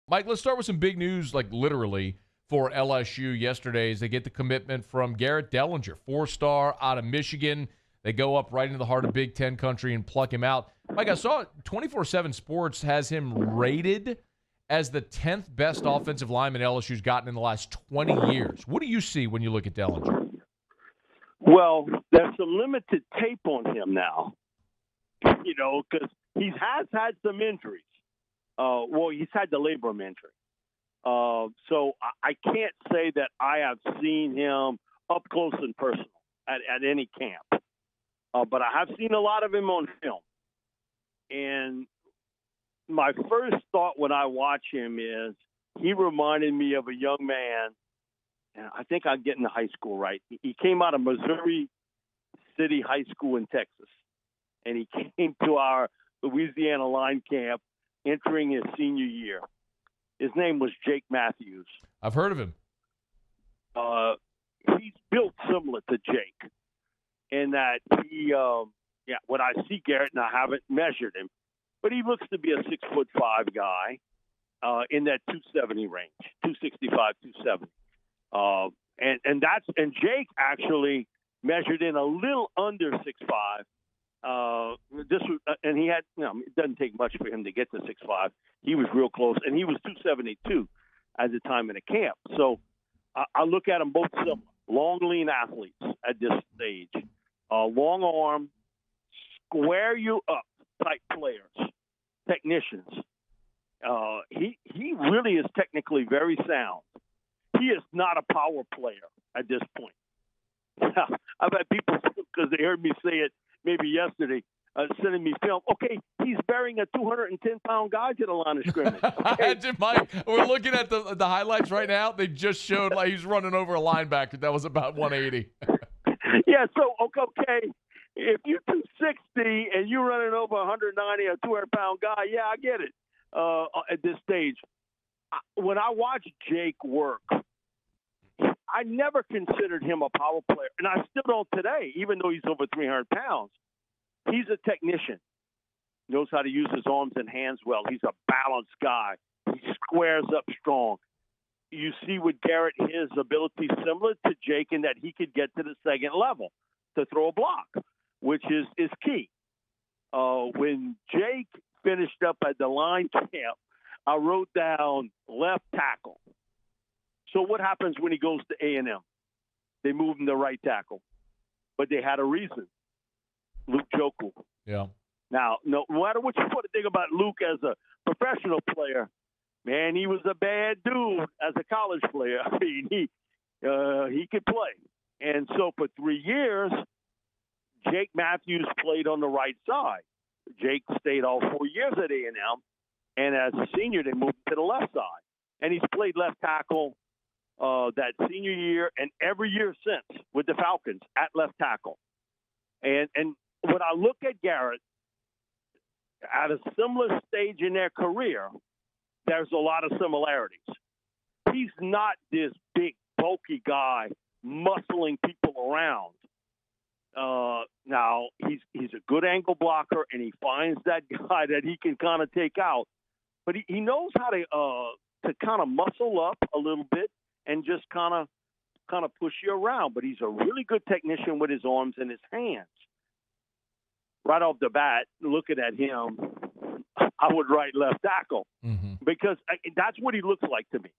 Mike, let's start with some big news, like literally, for LSU yesterday as they get the commitment from Garrett Dellinger, 4-star out of Michigan. They go up right into the heart of Big Ten country and pluck him out. Mike, I saw 24/7 Sports has him rated as the 10th best offensive lineman LSU's gotten in the last 20 years. What do you see when you look at Dellinger? Well, there's some limited tape on him now, because he has had some injuries. He's had the labrum injury. So I can't say that I have seen him up close and personal at any camp. But I have seen a lot of him on film. And my first thought when I watch him is he reminded me of a young man, and I think I'm getting the high school right. He came out of Missouri City High School in Texas, and he came to our Louisiana line camp entering his senior year. His name was Jake Matthews. I've heard of him. He's built similar to Jake in that when I see Garrett, and I haven't measured him, but he looks to be a 6'5" guy in that 270 range, 265, 270. And Jake actually measured in a little under 6'5". And he had, it doesn't take much for him to get to 6'5". He was real close, and he was 272 at the time in the camp. So I look at them both similar, long, lean athletes at this stage, long arm, square you up type players, technicians. He really is technically very sound. He is not a power player at this point. I've had people, because they heard me say it maybe yesterday, sending me film. Okay, he's burying a 210-pound guy to the line of scrimmage. Okay? Mike, we're looking at the highlights right now. They just showed like he's running over a linebacker that was about 180. Yeah, so, okay, if you're 260 and you're running over 190 or 200-pound guy, yeah, I get it at this stage. When I watch Jake work, I never considered him a power player, and I still don't today, even though he's over 300 pounds. He's a technician, knows how to use his arms and hands well. He's a balanced guy. He squares up strong. You see with Garrett his ability similar to Jake in that he could get to the second level to throw a block, which is key. When Jake finished up at the line camp, I wrote down left tackle. So what happens when he goes to A&M? They move him to right tackle. But they had a reason. Luke Joku. Yeah. Now, no matter what you want to think about Luke as a professional player, man, he was a bad dude as a college player. I mean, he could play. And so for 3 years, Jake Matthews played on the right side. Jake stayed all 4 years at A&M. And as a senior, they moved to the left side. And he's played left tackle that senior year and every year since with the Falcons at left tackle. And when I look at Garrett, at a similar stage in their career, there's a lot of similarities. He's not this big, bulky guy muscling people around. Now, he's a good ankle blocker, and he finds that guy that he can kind of take out. But he knows how to kind of muscle up a little bit and just kind of push you around. But he's a really good technician with his arms and his hands. Right off the bat, looking at him, I would write left tackle because that's what he looks like to me.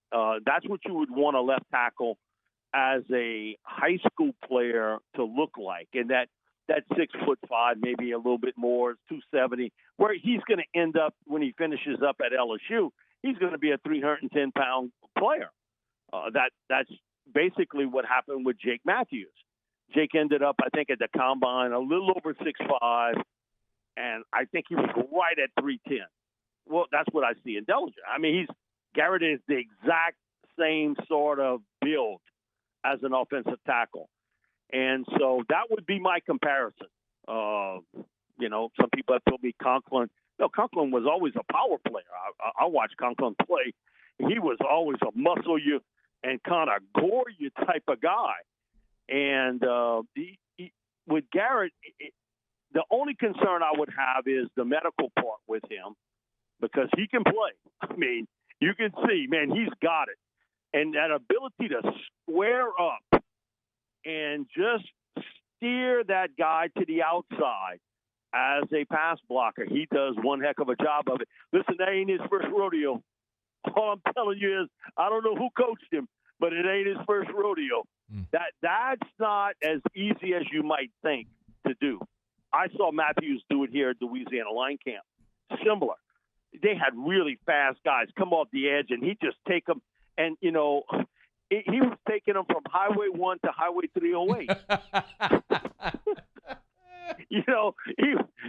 That's what you would want a left tackle as a high school player to look like. And that 6'5", maybe a little bit more, 270, where he's going to end up when he finishes up at LSU, he's going to be a 310-pound player. That's basically what happened with Jake Matthews. Jake ended up, I think, at the combine a little over 6'5", and I think he was right at 310. Well, that's what I see in Dellinger. I mean, Garrett is the exact same sort of build as an offensive tackle. And so that would be my comparison. Some people have told me Conklin. No, Conklin was always a power player. I watched Conklin play. He was always a muscle you and kind of gore you type of guy. And with Garrett, the only concern I would have is the medical part with him because he can play. I mean, You can see, man, he's got it. And that ability to square up and just steer that guy to the outside as a pass blocker, he does one heck of a job of it. Listen, that ain't his first rodeo. All I'm telling you is I don't know who coached him, but it ain't his first rodeo. That's not as easy as you might think to do. I saw Matthews do it here at Louisiana Line Camp. Similar. They had really fast guys come off the edge, and he'd just take them. And, he was taking them from Highway 1 to Highway 308.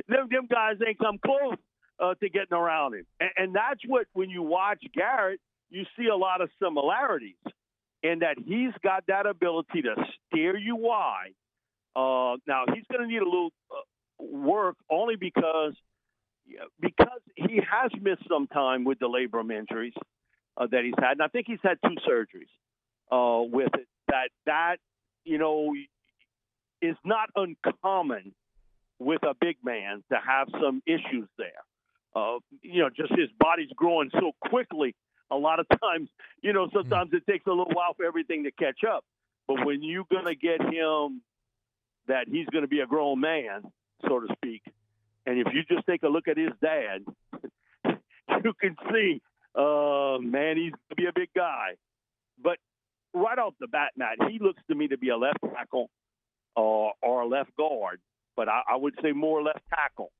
Them guys ain't come close to getting around him. And that's what, when you watch Garrett, you see a lot of similarities in that he's got that ability to steer you wide. Now, he's going to need a little work only because he has missed some time with the labrum injuries that he's had. And I think he's had 2 surgeries with it. That is not uncommon with a big man to have some issues there. Just his body's growing so quickly. A lot of times, sometimes it takes a little while for everything to catch up. But when you're going to get him that he's going to be a grown man, so to speak, and if you just take a look at his dad, you can see, man, he's going to be a big guy. But right off the bat, Matt, he looks to me to be a left tackle or a left guard, but I would say more left tackle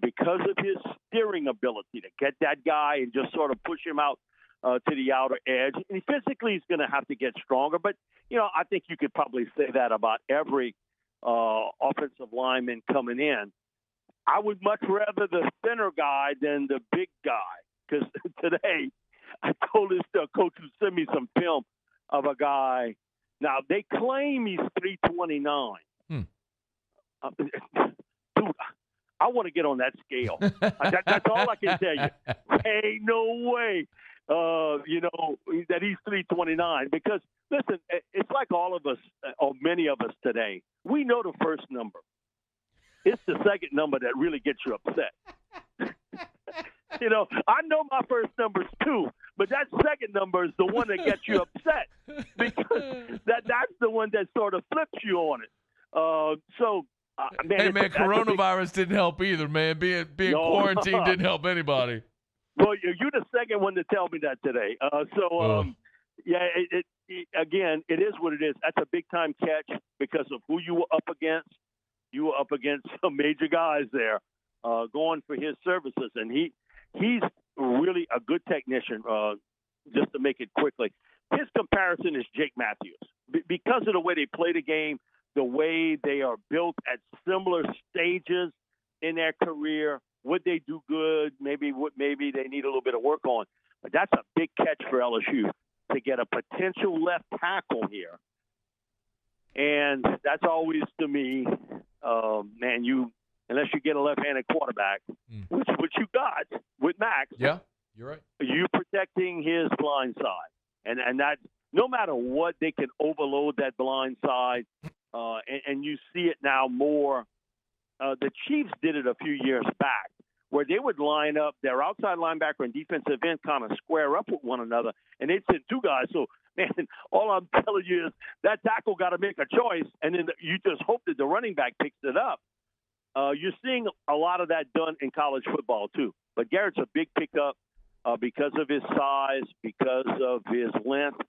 because of his steering ability to get that guy and just sort of push him out to the outer edge. And physically, he's going to have to get stronger. But, I think you could probably say that about every offensive lineman coming in. I would much rather the thinner guy than the big guy, because today I told this coach who sent me some film of a guy. Now, they claim he's 329. Dude, I want to get on that scale. That's all I can tell you. Ain't no way, that he's 329. Because, listen, it's like all of us, or many of us today, we know the first number. It's the second number that really gets you upset. I know my first number's 2, but that second number is the one that gets you upset because that's the one that sort of flips you on it. Man, coronavirus didn't help either, man. Being quarantined didn't help anybody. Well, you're the second one to tell me that today. Again, it is what it is. That's a big-time catch because of who you were up against. You were up against some major guys there going for his services, and he's really a good technician, just to make it quickly. His comparison is Jake Matthews. Because of the way they play the game, the way they are built at similar stages in their career, what they do good, maybe they need a little bit of work on. But that's a big catch for LSU to get a potential left tackle here. And that's always, to me, unless you get a left-handed quarterback, which you got with Max. Yeah, you're right. You protecting his blind side. And that, no matter what, they can overload that blind side. And you see it now more. The Chiefs did it a few years back, where they would line up their outside linebacker and defensive end kind of square up with one another, and they'd send 2 guys. So, man, all I'm telling you is that tackle got to make a choice, and then you just hope that the running back picks it up. You're seeing a lot of that done in college football, too. But Garrett's a big pickup because of his size, because of his length,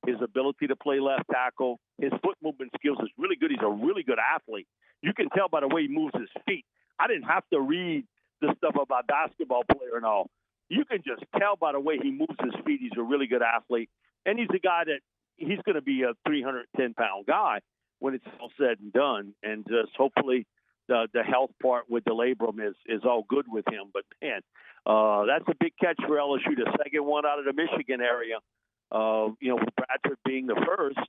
his ability to play left tackle. His foot movement skills is really good. He's a really good athlete. You can tell by the way he moves his feet. I didn't have to read the stuff about basketball player and all. You can just tell by the way he moves his feet. He's a really good athlete. And he's a guy that he's going to be a 310-pound guy when it's all said and done. And just hopefully the health part with the labrum is all good with him. But, man, that's a big catch for LSU, the second one out of the Michigan area, with Bradford being the first.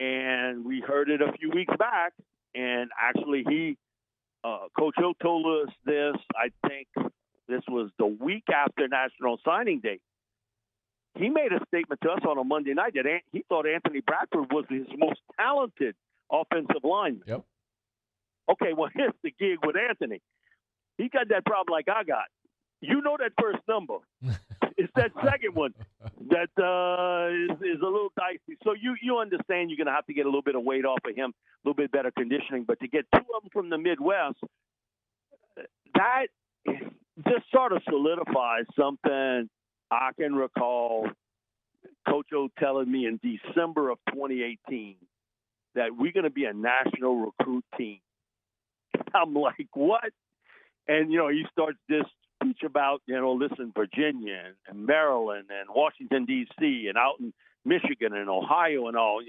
And we heard it a few weeks back. And actually Coach O told us this, I think this was the week after National Signing Day. He made a statement to us on a Monday night that he thought Anthony Bradford was his most talented offensive lineman. Yep. Okay, well, here's the gig with Anthony. He got that problem like I got. You know that first number. It's that second one that is a little dicey. So you understand you're going to have to get a little bit of weight off of him, a little bit better conditioning. But to get two of them from the Midwest, that just sort of solidifies something I can recall Coach O telling me in December of 2018 that we're going to be a national recruit team. I'm like, what? And, he starts this speech about, listen, Virginia and Maryland and Washington, D.C. and out in Michigan and Ohio and all,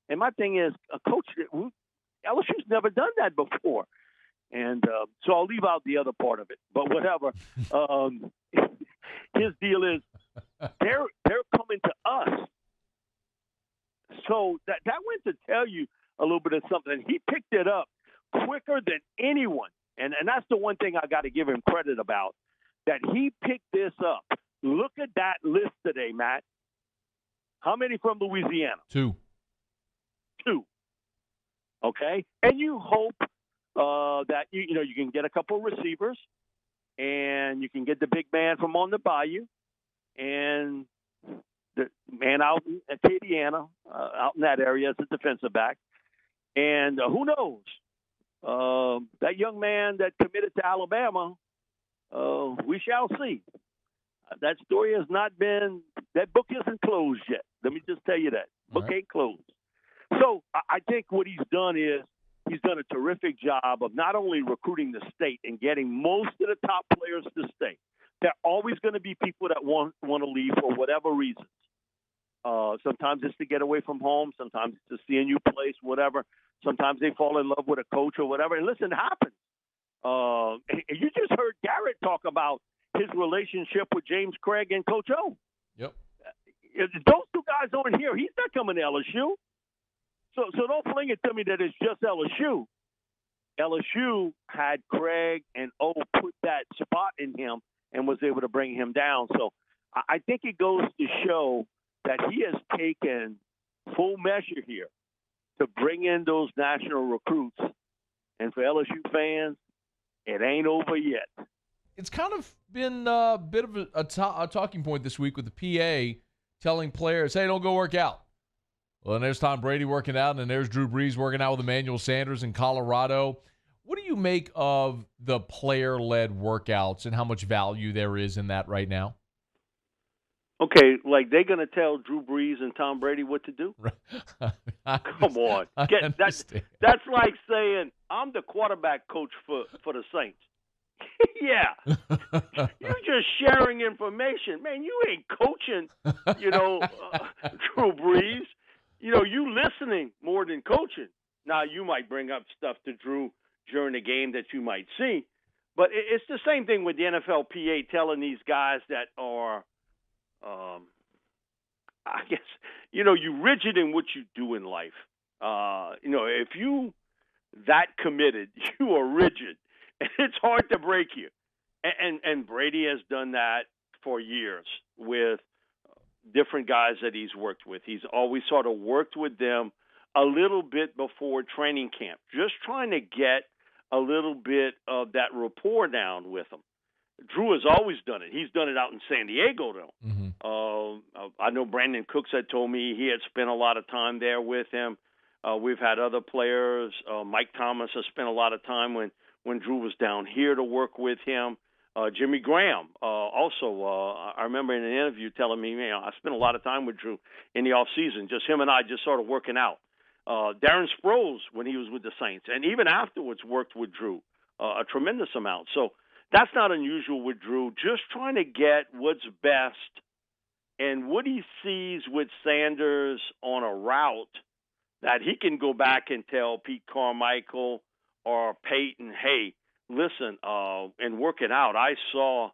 And my thing is, Coach, LSU's never done that before. And so I'll leave out the other part of it. But whatever. His deal is they're coming to us. So that went to tell you a little bit of something. He picked it up quicker than anyone. And that's the one thing I got to give him credit about, that he picked this up. Look at that list today, Matt. How many from Louisiana? Two. Okay? And you hope that, you can get a couple of receivers, and you can get the big man from on the bayou, and the man out in Acadiana, out in that area as a defensive back. And who knows? That young man that committed to Alabama, we shall see. That story has not been – that book isn't closed yet. Let me just tell you that. Book ain't closed. So I think what he's done is he's done a terrific job of not only recruiting the state and getting most of the top players to stay. There are always going to be people that want to leave for whatever reasons. Sometimes it's to get away from home. Sometimes it's to see a new place, whatever. Sometimes they fall in love with a coach or whatever. And listen, it happens. You just heard Garrett talk about his relationship with James Craig and Coach O. Yep. Those two guys aren't here. He's not coming to LSU. So don't fling it to me that it's just LSU. LSU had Craig and O put that spot in him and was able to bring him down. So I think it goes to show that he has taken full measure here to bring in those national recruits. And for LSU fans, it ain't over yet. It's kind of been a bit of a talking point this week with the PA telling players, hey, don't go work out. Well, and there's Tom Brady working out, and there's Drew Brees working out with Emmanuel Sanders in Colorado. What do you make of the player-led workouts and how much value there is in that right now? Okay, like they're going to tell Drew Brees and Tom Brady what to do? Come on. That's like saying, I'm the quarterback coach for the Saints. Yeah. You're just sharing information. Man, you ain't coaching, Drew Brees. You listening more than coaching. Now, you might bring up stuff to Drew during the game that you might see. But it's the same thing with the NFLPA telling these guys that are, I guess, you're rigid in what you do in life. If you that committed, you are rigid. And it's hard to break you. And Brady has done that for years with different guys that he's worked with. He's always sort of worked with them a little bit before training camp, just trying to get a little bit of that rapport down with them. Drew has always done it. He's done it out in San Diego, though. Mm-hmm. I know Brandon Cooks had told me he had spent a lot of time there with him. We've had other players. Mike Thomas has spent a lot of time when Drew was down here to work with him. Jimmy Graham also, I remember in an interview telling me, I spent a lot of time with Drew in the offseason, just him and I just sort of working out. Darren Sproles, when he was with the Saints, and even afterwards worked with Drew a tremendous amount. So that's not unusual with Drew, just trying to get what's best and what he sees with Sanders on a route that he can go back and tell Pete Carmichael or Peyton, hey, listen, in working out, I saw,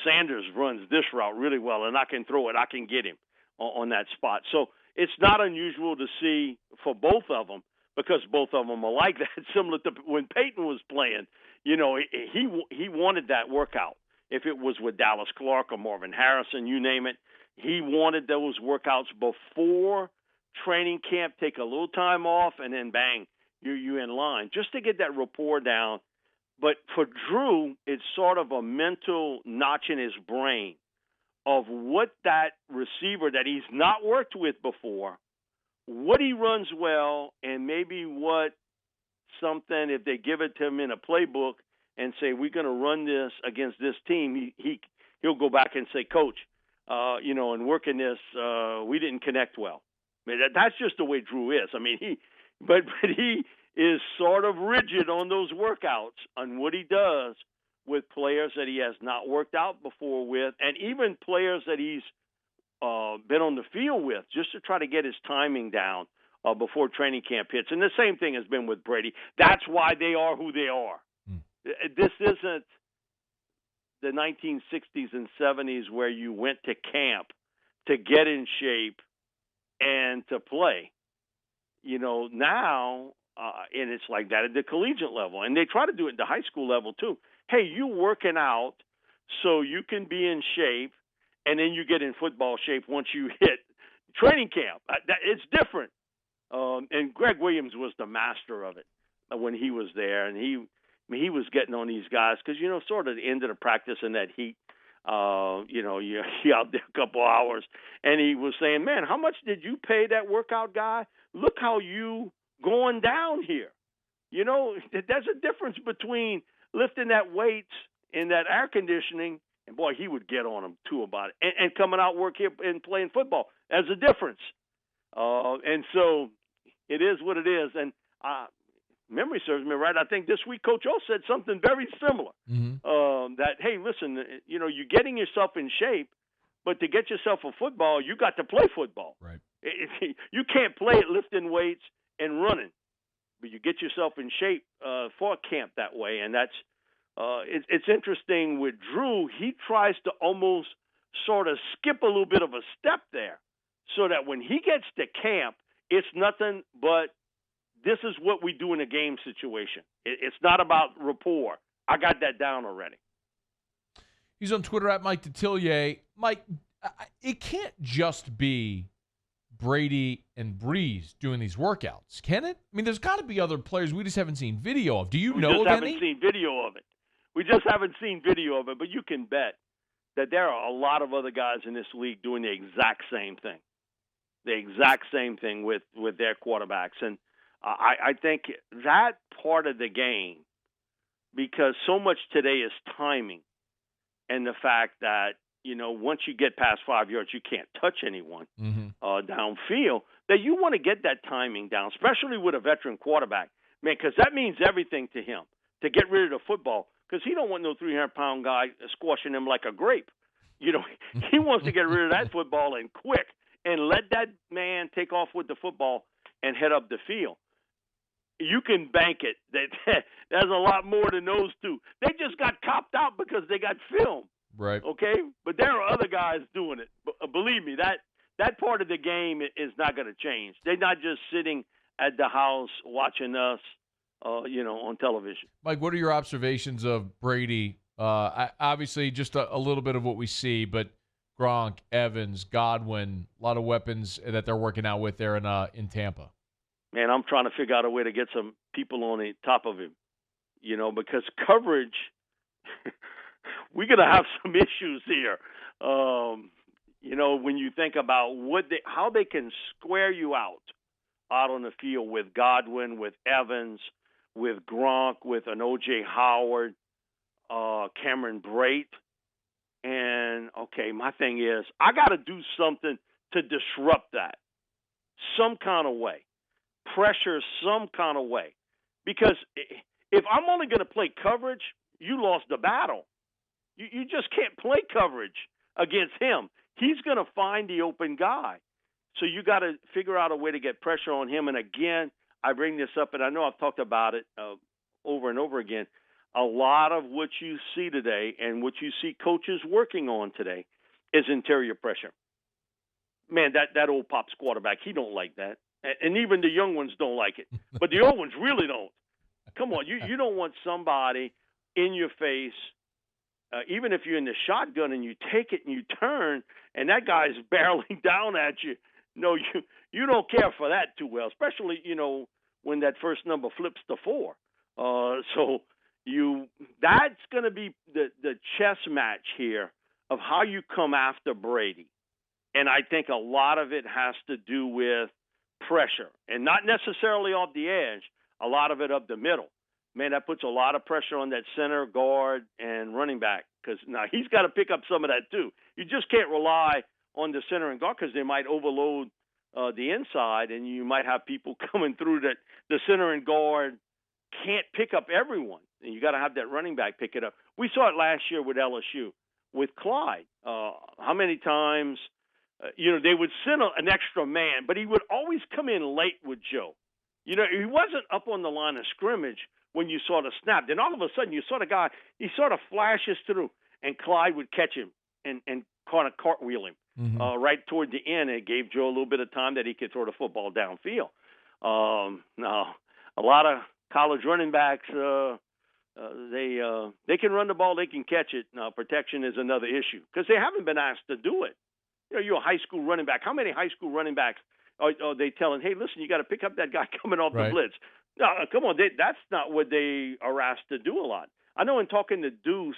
Sanders runs this route really well, and I can throw it. I can get him on that spot. So it's not unusual to see for both of them because both of them are like that, similar to when Peyton was playing. He wanted that workout. If it was with Dallas Clark or Marvin Harrison, you name it, he wanted those workouts before training camp, take a little time off, and then bang, you're in line, just to get that rapport down. But for Drew, it's sort of a mental notch in his brain of what that receiver that he's not worked with before, what he runs well, and maybe what something, if they give it to him in a playbook and say, we're going to run this against this team, he'll go back and say, Coach, in working this, we didn't connect well. I mean, that's just the way Drew is. I mean, but he is sort of rigid on those workouts on what he does with players that he has not worked out before with, and even players that he's been on the field with, just to try to get his timing down before training camp hits. And the same thing has been with Brady. That's why they are who they are. This isn't the 1960s and 70s where you went to camp to get in shape and to play. Now, and it's like that at the collegiate level. And they try to do it at the high school level too. Hey, you working out so you can be in shape, and then you get in football shape once you hit training camp. It's different. And Greg Williams was the master of it when he was there. And he was getting on these guys because, sort of the end of the practice in that heat, you're out there a couple hours. And he was saying, man, how much did you pay that workout guy? Look how you going down here. There's a difference between lifting that weights in that air conditioning, and boy, he would get on him too about it, and coming out work here and playing football. There's a difference. And so it is what it is. And memory serves me right, I think this week Coach O said something very similar. That, hey, listen, you're getting yourself in shape, but to get yourself a football, you got to play football. Right. You can't play at lifting weights and running, but you get yourself in shape for camp that way. And that's it's interesting with Drew. He tries to almost sort of skip a little bit of a step there, so that when he gets to camp, it's nothing but this is what we do in a game situation. It's not about rapport. I got that down already. He's on Twitter at Mike Detillier. Mike, it can't just be Brady and Brees doing these workouts, can it? I mean, there's got to be other players we just haven't seen video of. Do you know of any? We just haven't seen video of it. We just haven't seen video of it, but you can bet that there are a lot of other guys in this league doing the exact same thing. The exact same thing with their quarterbacks. And I think that part of the game, because so much today is timing and the fact that, once you get past 5 yards, you can't touch anyone downfield, that you want to get that timing down, especially with a veteran quarterback, man, because that means everything to him to get rid of the football, because he don't want no 300-pound guy squashing him like a grape. He wants to get rid of that football and quick and let that man take off with the football and head up the field. You can bank it. There's a lot more than those two. They just got copped out because they got film. Right. Okay? But there are other guys doing it. Believe me, that part of the game is not going to change. They're not just sitting at the house watching us, on television. Mike, what are your observations of Brady? Obviously, just a little bit of what we see, but Gronk, Evans, Godwin, a lot of weapons that they're working out with there in Tampa. Man, I'm trying to figure out a way to get some people on the top of him, because coverage, we're going to have some issues here. When you think about how they can square you out on the field with Godwin, with Evans, with Gronk, with an O.J. Howard, Cameron Brate. And, okay, my thing is I got to do something to disrupt that some kind of way. Pressure some kind of way. Because if I'm only going to play coverage, you lost the battle. You just can't play coverage against him. He's going to find the open guy. So you got to figure out a way to get pressure on him. And again, I bring this up, and I know I've talked about it over and over again. A lot of what you see today and what you see coaches working on today is interior pressure. Man, that old Pops quarterback, he don't like that. And even the young ones don't like it. But the old ones really don't. Come on, you don't want somebody in your face, even if you're in the shotgun and you take it and you turn and that guy's barreling down at you. No, you don't care for that too well, especially, when that first number flips to 4. So that's going to be the chess match here of how you come after Brady. And I think a lot of it has to do with pressure, and not necessarily off the edge, a lot of it up the middle. Man, that puts a lot of pressure on that center, guard, and running back, because now he's got to pick up some of that too. You just can't rely on the center and guard because they might overload the inside, and you might have people coming through that the center and guard can't pick up everyone. And you got to have that running back pick it up. We saw it last year with LSU, with Clyde. How many times, they would send an extra man, but he would always come in late with Joe. He wasn't up on the line of scrimmage when you saw the snap. Then all of a sudden you saw the guy, he sort of flashes through, and Clyde would catch him and kind of cartwheel him right toward the end. It gave Joe a little bit of time that he could throw the football downfield. Now, a lot of college running backs, they can run the ball, they can catch it. Now, protection is another issue because they haven't been asked to do it. You're a high school running back. How many high school running backs are they telling, hey, listen, you got to pick up that guy coming off the blitz? No, come on, that's not what they are asked to do a lot. I know in talking to Deuce,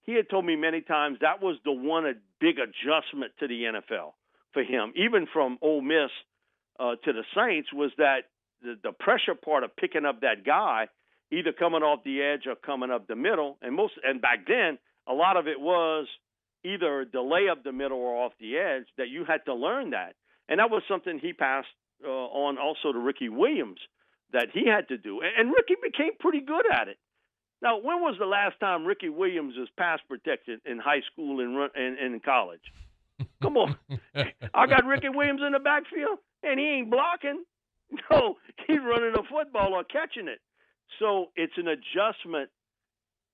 he had told me many times that was the one big adjustment to the NFL for him, even from Ole Miss to the Saints, was that the pressure part of picking up that guy, either coming off the edge or coming up the middle. And back then, a lot of it was either delay up the middle or off the edge, that you had to learn that. And that was something he passed on also to Ricky Williams that he had to do. And Ricky became pretty good at it. Now, when was the last time Ricky Williams was pass protected in high school and in college? Come on. I got Ricky Williams in the backfield, and he ain't blocking. No, he's running a football or catching it. So it's an adjustment.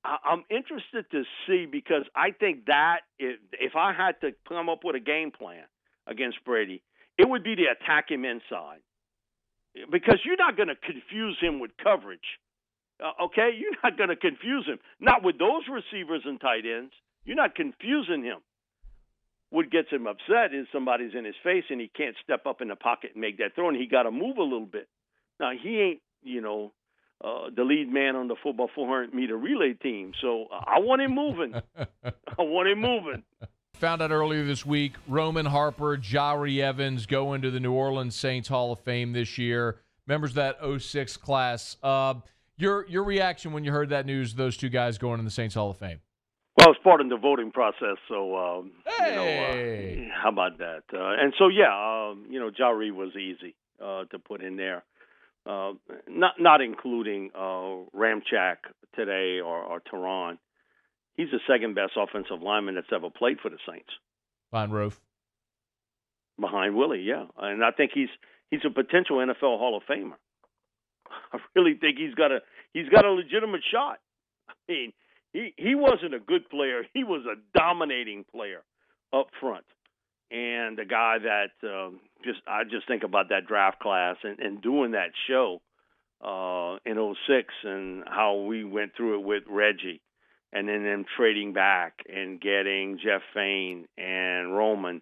I'm interested to see, because I think that if I had to come up with a game plan against Brady, it would be to attack him inside, because you're not going to confuse him with coverage. Okay? You're not going to confuse him. Not with those receivers and tight ends. You're not confusing him. What gets him upset is somebody's in his face and he can't step up in the pocket and make that throw, and he got to move a little bit. Now, he ain't, the lead man on the football 400-meter relay team. So I want him moving. Found out earlier this week, Roman, Harper, Jahri Evans go into the New Orleans Saints Hall of Fame this year. Members of that 06 class. Your reaction when you heard that news, those two guys going in the Saints Hall of Fame? Well, it's part of the voting process, so, how about that? And so, Jahri was easy to put in there. Not including Ramchak today or Tehran. He's the second best offensive lineman that's ever played for the Saints. Behind Rofe. Behind Willie, yeah. And I think he's a potential NFL Hall of Famer. I really think he's got a legitimate shot. I mean, he wasn't a good player. He was a dominating player up front. And the guy that I just think about that draft class and doing that show in 06 and how we went through it with Reggie, and then them trading back and getting Jeff Fain and Roman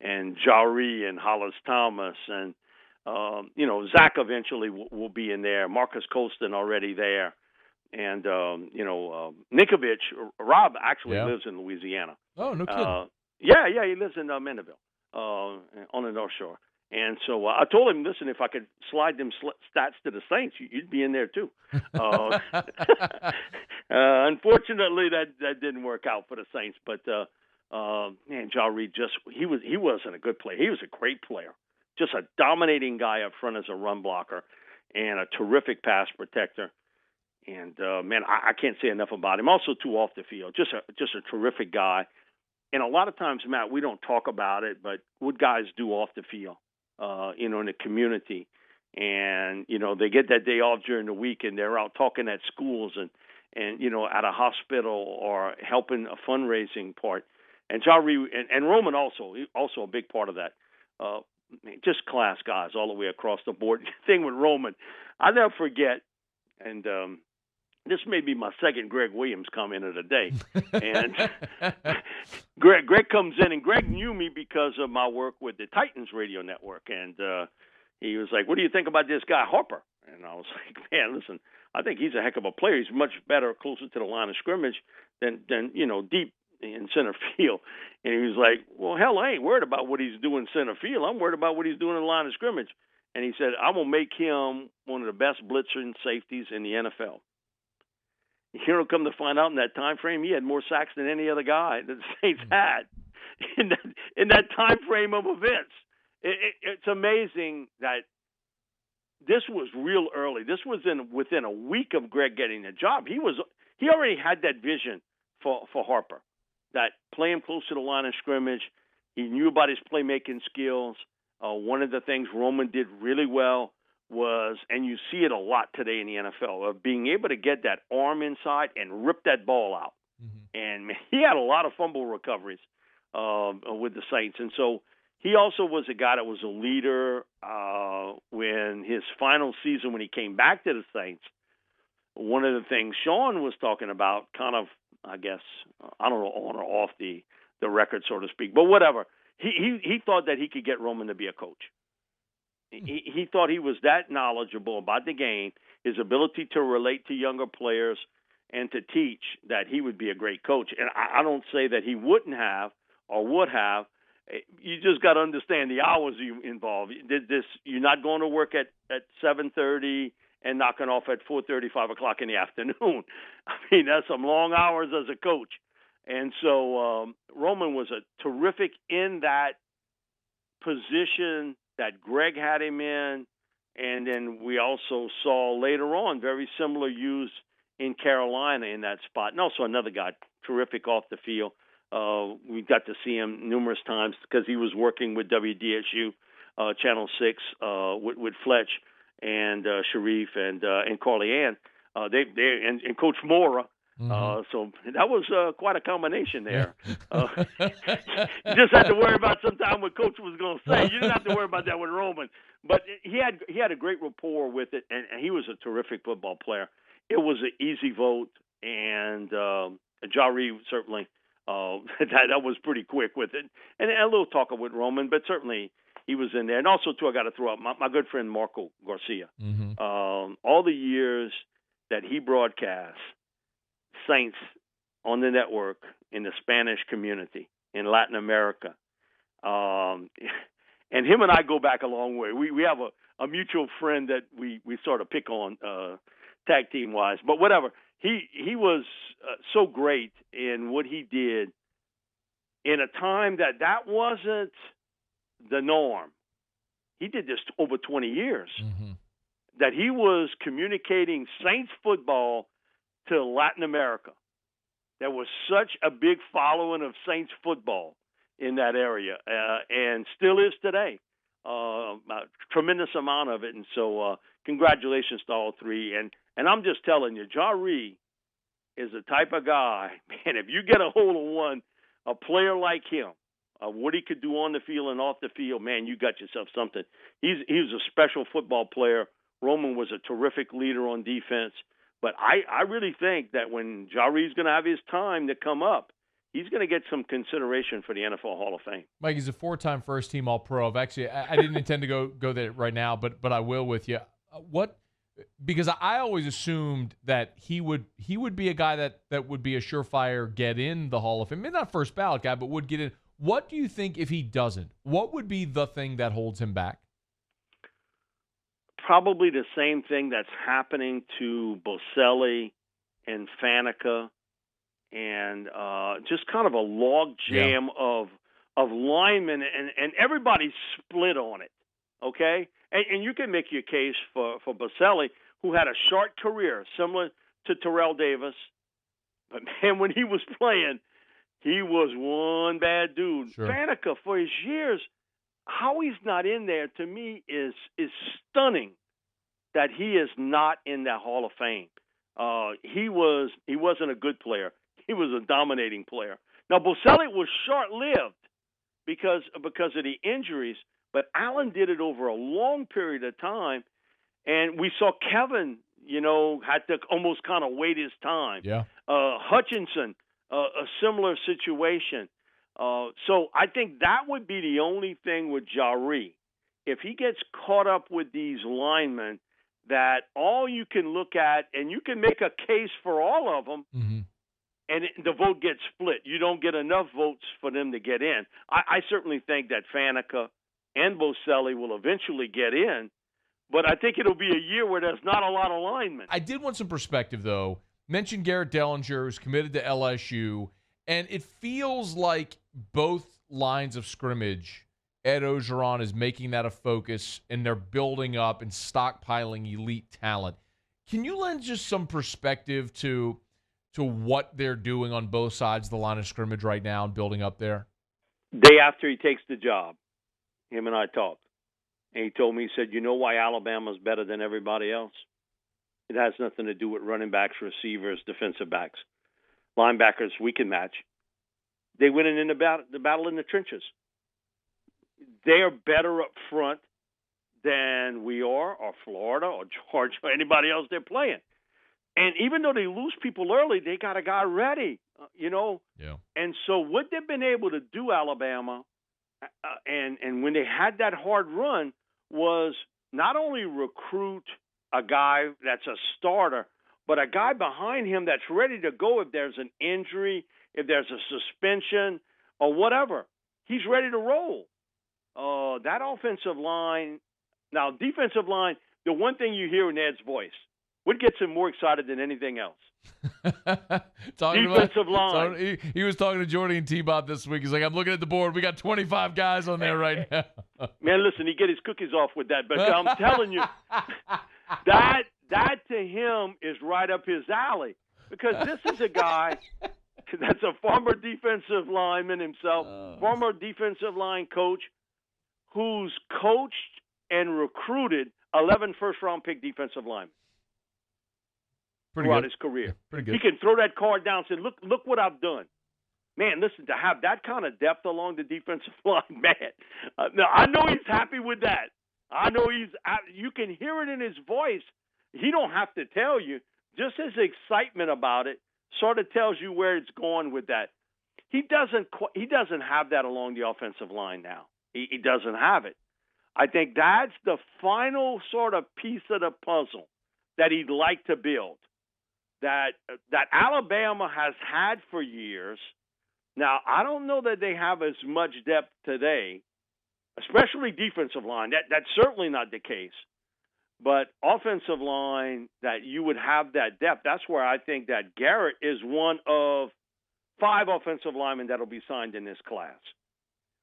and Jahri and Hollis Thomas and Zach eventually will be in there. Marcus Colston already there. And, Nikovich, Rob actually lives in Louisiana. Oh, no kidding. Yeah, he lives in Mandeville on the North Shore. And so I told him, listen, if I could slide them stats to the Saints, you'd be in there too. Unfortunately, that didn't work out for the Saints. But, Jahri he wasn't a good player. He was a great player. Just a dominating guy up front as a run blocker and a terrific pass protector. And, I can't say enough about him. Also, too, off the field, just a terrific guy. And a lot of times, Matt, we don't talk about it, but what guys do off the field, in the community. And, they get that day off during the week and they're out talking at schools and at a hospital or helping a fundraising part. And Jahri and Roman also a big part of that. Just class guys all the way across the board. Thing with Roman, I'll never forget, and this may be my second Greg Williams comment of the day. And Greg comes in, and Greg knew me because of my work with the Titans radio network. And he was like, what do you think about this guy, Harper? And I was like, man, listen, I think he's a heck of a player. He's much better closer to the line of scrimmage than deep in center field. And he was like, well, hell, I ain't worried about what he's doing center field. I'm worried about what he's doing in the line of scrimmage. And he said, I'm going to make him one of the best blitzing safeties in the NFL. Here, come to find out in that time frame, he had more sacks than any other guy that the Saints had in that time frame of events. It's amazing that this was real early. This was within a week of Greg getting the job. He already had that vision for Harper, that play him close to the line of scrimmage. He knew about his playmaking skills. One of the things Roman did really well was, and you see it a lot today in the NFL, of being able to get that arm inside and rip that ball out. Mm-hmm. And he had a lot of fumble recoveries with the Saints. And so he also was a guy that was a leader when his final season, when he came back to the Saints. One of the things Sean was talking about, kind of, I guess, I don't know, on or off the record, so to speak, but whatever. He thought that he could get Roman to be a coach. He thought he was that knowledgeable about the game, his ability to relate to younger players and to teach, that he would be a great coach. And I don't say that he wouldn't have or would have. You just got to understand the hours you involved. You're not going to work at 7:30 and knocking off at 4:30, 5 o'clock in the afternoon. I mean, that's some long hours as a coach. And so Roman was a terrific in that position that Greg had him in, and then we also saw later on very similar use in Carolina in that spot. And also another guy, terrific off the field. We got to see him numerous times because he was working with WDSU, Channel 6, with Fletch and Sharif and Carly Ann. And Coach Mora. Mm-hmm. So that was quite a combination there. You just had to worry about sometime what Coach was going to say. You didn't have to worry about that with Roman. But he had a great rapport with it, and he was a terrific football player. It was an easy vote, and Jahri certainly that was pretty quick with it. And a little talk with Roman, but certainly he was in there. And also, too, I got to throw out my good friend Marco Garcia. Mm-hmm. All the years that he broadcast Saints on the network in the Spanish community in Latin America. And him and I go back a long way. We have a mutual friend that we sort of pick on tag team wise, but whatever. He was so great in what he did in a time that wasn't the norm. He did this over 20 years. Mm-hmm. That he was communicating Saints football to Latin America. There was such a big following of Saints football in that area, and still is today. A tremendous amount of it, and so congratulations to all three. And I'm just telling you, Jahri is the type of guy, man, if you get a hold of one, a player like him, what he could do on the field and off the field, man, you got yourself something. He was a special football player. Roman was a terrific leader on defense. But I really think that when Jahri's going to have his time to come up, he's going to get some consideration for the NFL Hall of Fame. Mike, he's a 4-time first-team All-Pro. Actually, I didn't intend to go there right now, but I will with you. Because I always assumed that he would be a guy that would be a surefire get in the Hall of Fame. Maybe not first ballot guy, but would get in. What do you think if he doesn't? What would be the thing that holds him back? Probably the same thing that's happening to Boselli and Faneca, and just kind of a log jam of linemen, and everybody's split on it, okay? And you can make your case for Boselli, who had a short career, similar to Terrell Davis, but, man, when he was playing, he was one bad dude. Sure. Faneca, for his years, how he's not in there, to me, is stunning. That he is not in that Hall of Fame. He wasn't a good player. He was a dominating player. Now Boselli was short-lived because of the injuries, but Allen did it over a long period of time, and we saw Kevin, had to almost kind of wait his time. Yeah. Hutchinson, a similar situation. So I think that would be the only thing with Jahri. If he gets caught up with these linemen, that all you can look at, and you can make a case for all of them, mm-hmm. and the vote gets split. You don't get enough votes for them to get in. I certainly think that Faneca and Boselli will eventually get in, but I think it'll be a year where there's not a lot of linemen. I did want some perspective, though. Mentioned Garrett Dellinger, who's committed to LSU, and it feels like both lines of scrimmage, Ed Orgeron is making that a focus, and they're building up and stockpiling elite talent. Can you lend just some perspective to what they're doing on both sides of the line of scrimmage right now and building up there? Day after he takes the job, him and I talked. And he told me, he said, you know why Alabama's better than everybody else? It has nothing to do with running backs, receivers, defensive backs. Linebackers, we can match. They win in the battle in the trenches. They are better up front than we are, or Florida, or Georgia, or anybody else they're playing. And even though they lose people early, they got a guy ready, Yeah. And so what they've been able to do, Alabama, and when they had that hard run, was not only recruit a guy that's a starter, but a guy behind him that's ready to go if there's an injury, if there's a suspension, or whatever. He's ready to roll. That offensive line, now defensive line, the one thing you hear in Ed's voice, what gets him more excited than anything else? Defensive line. He was talking to Jordy and T-Bob this week. He's like, I'm looking at the board. We got 25 guys on there right now. Man, listen, he get his cookies off with that. But I'm telling you, that to him is right up his alley. Because this is a guy that's a former defensive lineman himself, former defensive line coach, who's coached and recruited 11 first-round pick defensive linemen throughout his career. Yeah, pretty good. He can throw that card down and say, look what I've done. Man, listen, to have that kind of depth along the defensive line, man. Now, I know he's happy with that. I know you can hear it in his voice. He don't have to tell you. Just his excitement about it sort of tells you where it's going with that. He doesn't have that along the offensive line now. He doesn't have it. I think that's the final sort of piece of the puzzle that he'd like to build, that Alabama has had for years. Now, I don't know that they have as much depth today, especially defensive line. That's certainly not the case. But offensive line, that you would have that depth, that's where I think that Garrett is one of 5 offensive linemen that will be signed in this class.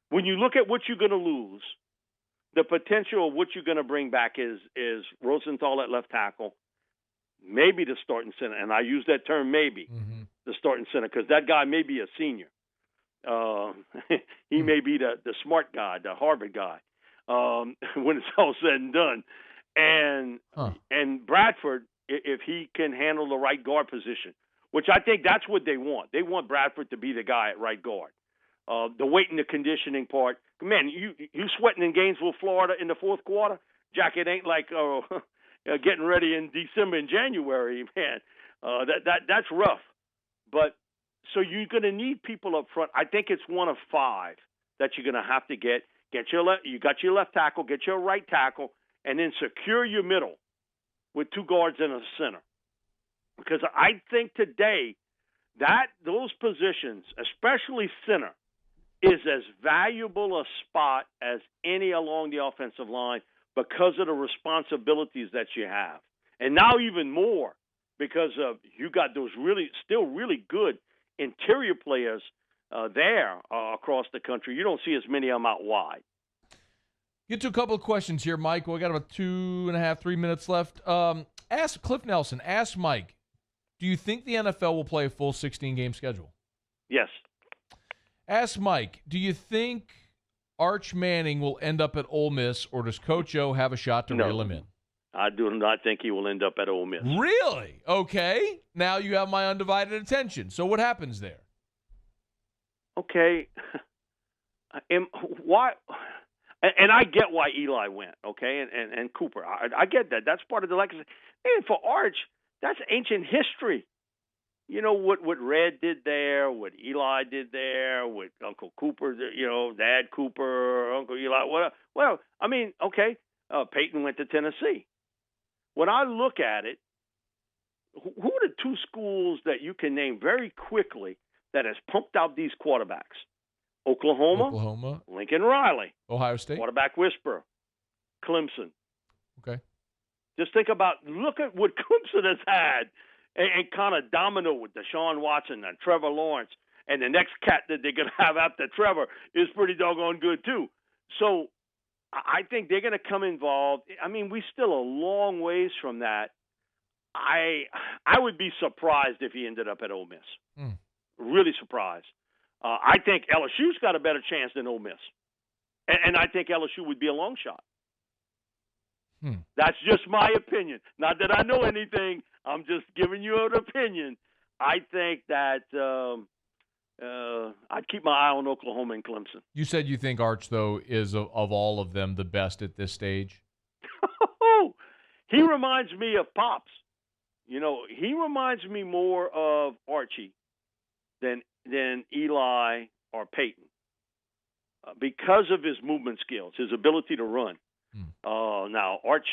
When you look at what you're going to lose, the potential of what you're going to bring back is Rosenthal at left tackle, maybe the starting center, and I use that term maybe, the starting center, because that guy may be a senior. He may be the smart guy, the Harvard guy, when it's all said and done. And Bradford, if he can handle the right guard position, which I think that's what they want. They want Bradford to be the guy at right guard. The weight and the conditioning part. Man, you sweating in Gainesville, Florida in the fourth quarter? Jack, it ain't like getting ready in December and January, man. That's rough. But so you're going to need people up front. I think it's one of 5 that you're going to have to get. You got your left tackle, get your right tackle, and then secure your middle with 2 guards and a center. Because I think today that those positions, especially center, is as valuable a spot as any along the offensive line because of the responsibilities that you have. And now even more because of you got those still really good interior players there across the country. You don't see as many of them out wide. Get to a couple of questions here, Mike. We got about 2.5, 3 minutes left. Ask Cliff Nelson. Ask Mike, do you think the NFL will play a full 16-game schedule? Yes. Ask Mike, do you think Arch Manning will end up at Ole Miss, or does Coach O have a shot to reel him in? I do not think he will end up at Ole Miss. Really? Okay. Now you have my undivided attention. So what happens there? Okay. Why? And I get why Eli went, okay, and Cooper. I get that. That's part of the legacy. And for Arch, that's ancient history. You know what Red did there, what Eli did there, what Uncle Cooper, Dad Cooper, Uncle Eli. Well, I mean, okay, Peyton went to Tennessee. When I look at it, who are the two schools that you can name very quickly that has pumped out these quarterbacks. Oklahoma, Lincoln Riley. Ohio State. Quarterback whisperer. Clemson. Okay. Just look at what Clemson has had and kind of domino with Deshaun Watson and Trevor Lawrence. And the next cat that they're going to have after Trevor is pretty doggone good, too. So I think they're going to come involved. I mean, we're still a long ways from that. I would be surprised if he ended up at Ole Miss. Really surprised. I think LSU's got a better chance than Ole Miss. And I think LSU would be a long shot. That's just my opinion. Not that I know anything. I'm just giving you an opinion. I think that I'd keep my eye on Oklahoma and Clemson. You said you think Arch, though, is of all of them the best at this stage? He reminds me of Pops. You know, he reminds me more of Archie than Eli or Peyton because of his movement skills, his ability to run. Now, Arch,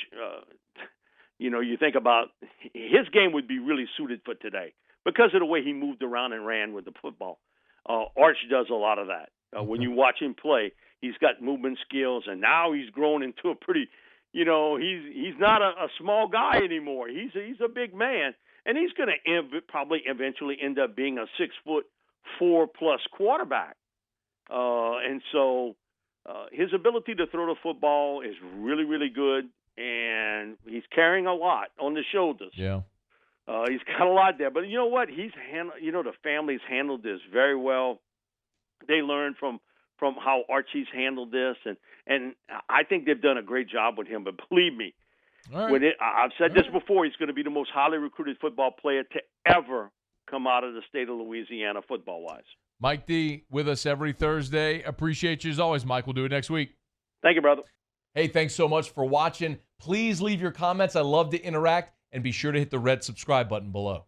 you think about his game would be really suited for today because of the way he moved around and ran with the football. Arch does a lot of that. When you watch him play, he's got movement skills, and now he's grown into a pretty, he's not a small guy anymore. He's a big man, and he's going to probably eventually end up being a 6'4+ quarterback. And so his ability to throw the football is really, really good, and he's carrying a lot on the shoulders. Yeah. He's got a lot there. But you know what? The family's handled this very well. They learned from how Archie's handled this, and I think they've done a great job with him. But believe me, I've said this before, he's going to be the most highly recruited football player to ever come out of the state of Louisiana football-wise. Mike D with us every Thursday. Appreciate you as always, Mike. We'll do it next week. Thank you, brother. Hey, thanks so much for watching. Please leave your comments. I love to interact, and be sure to hit the red subscribe button below.